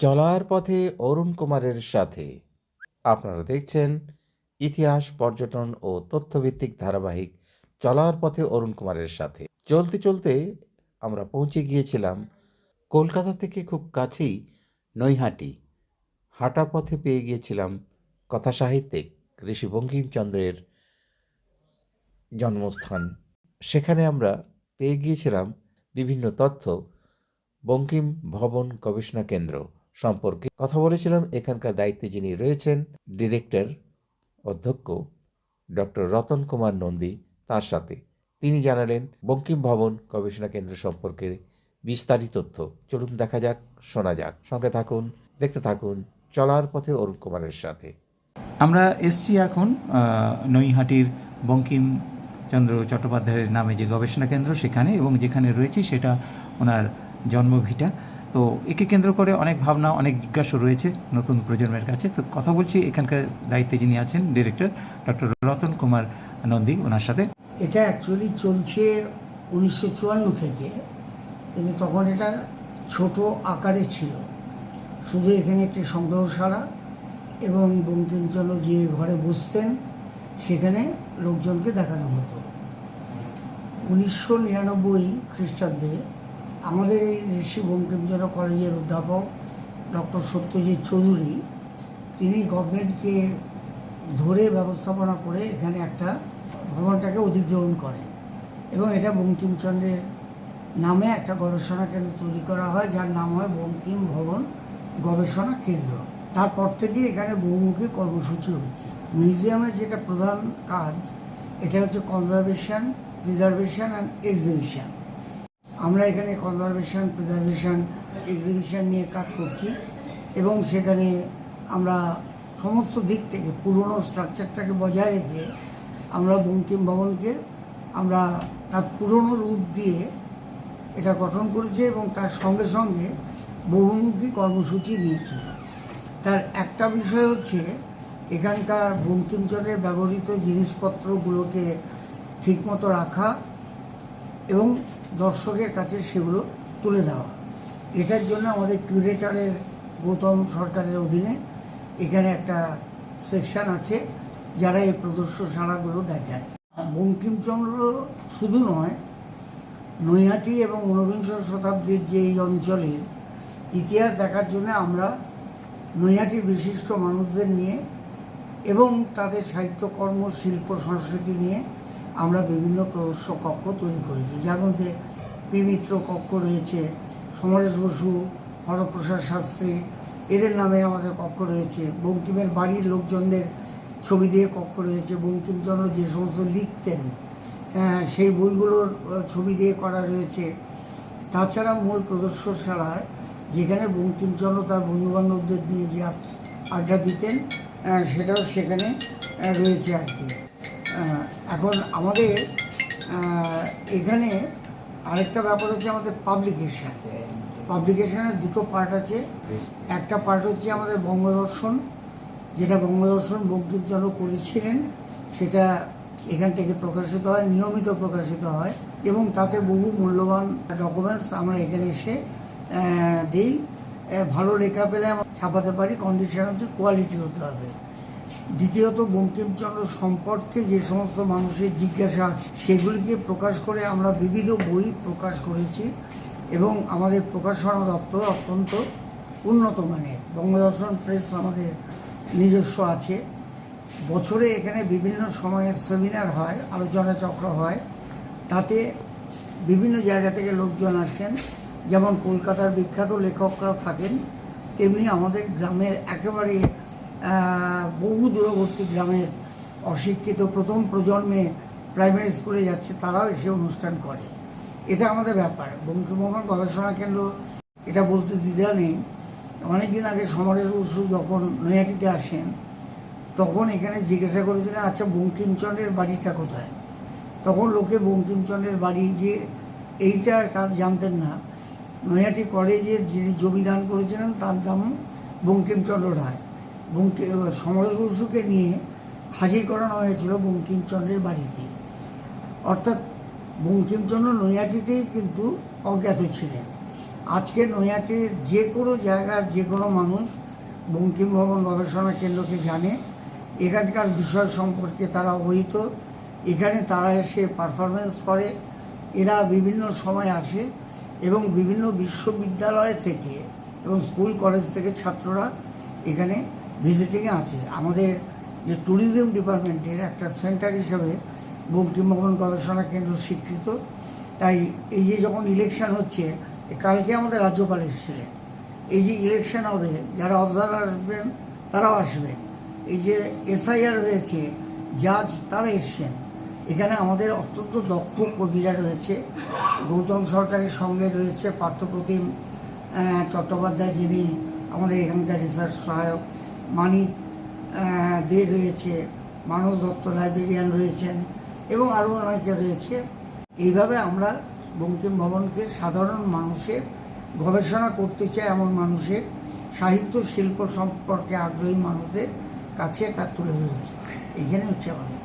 চলার পথে অরুণ কুমারের সাথে আপনারা দেখছেন ইতিহাস, পর্যটন ও তথ্যভিত্তিক ধারাবাহিক চলার পথে অরুণ কুমারের সাথে। চলতে চলতে আমরা পৌঁছে গিয়েছিলাম কলকাতা থেকে খুব কাছেই নৈহাটি। হাঁটা পথে পেয়ে গিয়েছিলাম কথাসাহিত্যিক ঋষি বঙ্কিমচন্দ্রের জন্মস্থান। সেখানে আমরা পেয়ে গিয়েছিলাম বিভিন্ন তথ্য বঙ্কিম ভবন গবেষণা কেন্দ্র সম্পর্কে। কথা বলেছিলাম এখানকার দায়িত্বে যিনি রয়েছেন ডিরেক্টর অধ্যক্ষ ডক্টর রতন কুমার নন্দী, তার সাথে। তিনি জানালেন বঙ্কিম ভবন গবেষণা কেন্দ্র সম্পর্কে বিস্তারিত তথ্য। চলুন দেখা যাক, শোনা যাক। সঙ্গে থাকুন, দেখতে থাকুন চলার পথে অরুণ কুমারের সাথে। আমরা এসছি এখন নৈহাটির বঙ্কিমচন্দ্র চট্টোপাধ্যায়ের নামে যে গবেষণা কেন্দ্র সেখানে, এবং যেখানে রয়েছি সেটা ওনার জন্মভিটা। তো একে কেন্দ্র করে অনেক ভাবনা, অনেক জিজ্ঞাসা রয়েছে নতুন প্রজন্মের কাছে। তো কথা বলছি এখানকার দায়িত্বে যিনি আছেন ডিরেক্টর ডক্টর রতন কুমার নন্দী, ওনার সাথে। এটা অ্যাকচুয়ালি চলছে 1954 থেকে, কিন্তু তখন এটা ছোট আকারে ছিল। শুধু এখানে একটি সংগ্রহশালা এবং বঙ্কিমচন্দ্র যে ঘরে বসতেন সেখানে লোকজনকে দেখানো হতো। 1999 খ্রিস্টাব্দে আমাদের এই ঋষি বঙ্কিমচন্দ্র কলেজের অধ্যাপক ডক্টর সত্যজিৎ চৌধুরী, তিনি গভর্নমেন্টকে ধরে ব্যবস্থাপনা করে এখানে একটা ভবনটাকে অধিগ্রহণ করেন এবং এটা বঙ্কিমচন্দ্রের নামে একটা গবেষণা কেন্দ্র তৈরি করা হয়, যার নাম হয় বঙ্কিম ভবন গবেষণা কেন্দ্র। তারপর থেকে এখানে বহুমুখী কর্মসূচি হচ্ছে। মিউজিয়ামের যেটা প্রধান কাজ, এটা হচ্ছে কনজারভেশন, প্রিজারভেশন অ্যান্ড এক্সিবিশন। আমরা এখানে কনজারভেশন, প্রিজারভেশন, এক্সিবিশন নিয়ে কাজ করছি এবং সেখানে আমরা সমস্ত দিক থেকে পুরনো স্ট্রাকচারটাকে বজায় রেখে আমরা বঙ্কিম ভবনকে আমরা তার পুরনো রূপ দিয়ে এটা গঠন করেছি এবং তার সঙ্গে সঙ্গে বহুমুখী কর্মসূচি নিয়েছি। তার একটা বিষয় হচ্ছে এখানকার বঙ্কিমচন্দ্রের ব্যবহৃত জিনিসপত্রগুলোকে ঠিকমতো রাখা এবং দর্শকের কাছে সেগুলো তুলে দেওয়া। এটার জন্য আমাদের কিউরেটরের গৌতম সরকারের অধীনে এখানে একটা সেকশন আছে যারা এই প্রদর্শনশালাগুলো দেখায়। বঙ্কিমচন্দ্র শুধু নয়, নৈহাটি এবং ঊনবিংশ শতাব্দীর যে এই অঞ্চলের ইতিহাস দেখার জন্য আমরা নৈহাটির বিশিষ্ট মানুষদের নিয়ে এবং তাদের সাহিত্যকর্ম, শিল্প, সংস্কৃতি নিয়ে আমরা বিভিন্ন প্রদর্শন কক্ষ তৈরি করেছি, যার মধ্যে পি মিত্র কক্ষ রয়েছে, সমরেশ বসু, হরপ্রসাদ শাস্ত্রী, এদের নামে আমাদের কক্ষ রয়েছে। বঙ্কিমের বাড়ির লোকজনদের ছবি দিয়ে কক্ষ রয়েছে। বঙ্কিমচন্দ্র যে সমস্ত লিখতেন সেই বইগুলোর ছবি দিয়ে করা রয়েছে। তাছাড়া মূল প্রদর্শনশালায় যেখানে বঙ্কিমচন্দ্র তার বন্ধুবান্ধবদের নিয়ে যে আড্ডা দিতেন সেটাও সেখানে রয়েছে আর কি। এখন আমাদের এখানে আরেকটা ব্যাপার হচ্ছে আমাদের পাবলিকেশনের দুটো পার্ট আছে। একটা পার্ট হচ্ছে আমাদের বঙ্গদর্শন, যেটা বঙ্গদর্শন বঙ্কিমচন্দ্র করেছিলেন, সেটা এখান থেকে প্রকাশিত হয়, নিয়মিত প্রকাশিত হয় এবং তাতে বহু মূল্যবান ডকুমেন্টস আমরা এখানে এসে দিই। ভালো লেখা পেলে আমরা ছাপাতে পারি, কন্ডিশন হচ্ছে কোয়ালিটি হতে হবে। দ্বিতীয়ত, বঙ্কিমচন্দ্র সম্পর্কে যে সমস্ত মানুষের জিজ্ঞাসা আছে সেগুলিকে প্রকাশ করে আমরা বিবিধ বই প্রকাশ করেছি এবং আমাদের প্রকাশনা দপ্তর অত্যন্ত উন্নত মানের। বঙ্গদর্শন প্রেস আমাদের নিজস্ব আছে। বছরে এখানে বিভিন্ন সময়ের সেমিনার হয়, আলোচনা চক্র হয়, তাতে বিভিন্ন জায়গা থেকে লোকজন আসেন। যেমন কলকাতার বিখ্যাত লেখকরা থাকেন, তেমনি আমাদের গ্রামের একেবারে বহু দূরবর্তী গ্রামের অশিক্ষিত প্রথম প্রজন্মে প্রাইমারি স্কুলে যাচ্ছে, তারাও এসে অনুষ্ঠান করে। এটা আমাদের ব্যাপার। বঙ্কিমভবন গবেষণা কেন্দ্র, এটা বলতে দ্বিধা নেই। অনেকদিন আগে সমরেশ বসু যখন নৈহাটিতে আসেন তখন এখানে জিজ্ঞাসা করেছিলেন, আচ্ছা বঙ্কিমচন্দ্রের বাড়িটা কোথায়? তখন লোকে বঙ্কিমচন্দ্রের বাড়ি যে এইটা তার জানতেন না। নৈহাটি কলেজের যিনি জমিদান করেছিলেন তার নাম বঙ্কিমচন্দ্র রায়। সমরেশ বসুকে নিয়ে হাজির করানো হয়েছিল বঙ্কিমচন্দ্রের বাড়িতে। অর্থাৎ বঙ্কিমচন্দ্র নৈহাটিতেই কিন্তু অজ্ঞাত ছিলেন। আজকে নৈহাটির যে কোনো জায়গার যে কোনো মানুষ বঙ্কিম ভবন গবেষণা কেন্দ্রকে জানে, এখানকার বিষয় সম্পর্কে তারা অবহিত। এখানে তারা এসে পারফরমেন্স করে, এরা বিভিন্ন সময় আসে এবং বিভিন্ন বিশ্ববিদ্যালয় থেকে এবং স্কুল কলেজ থেকে ছাত্ররা এখানে ভিজিটিংয়ে আছে। আমাদের যে ট্যুরিজম ডিপার্টমেন্টের একটা সেন্টার হিসেবে বঙ্কিম ভবন গবেষণা কেন্দ্র স্বীকৃত। তাই এই যে যখন ইলেকশন হচ্ছে, কালকে আমাদের রাজ্যপাল এসেছিলেন, এই যে ইলেকশন হবে যারা অবজারভার আসবেন তারাও আসবেন, এই যে এসআইআর হয়েছে জাজ তারা এসছেন, এখানে আমাদের অত্যন্ত দক্ষ কর্মীরা রয়েছে। গৌতম সরকারের সঙ্গে রয়েছে পার্থপ্রতিম চট্টোপাধ্যায়, যিনি আমাদের এখানকার রিসার্চ সহায়ক, মানিক দে রয়েছে, মানস দত্ত লাইব্রেরিয়ান রয়েছেন এবং আরও অনেকে রয়েছে। এইভাবে আমরা বঙ্কিম ভবনকে সাধারণ মানুষের, গবেষণা করতে চায় এমন মানুষের, সাহিত্য শিল্প সম্পর্কে আগ্রহী মানুষদের কাছে এটা তুলে ধরেছি। এখানে হচ্ছে আমাদের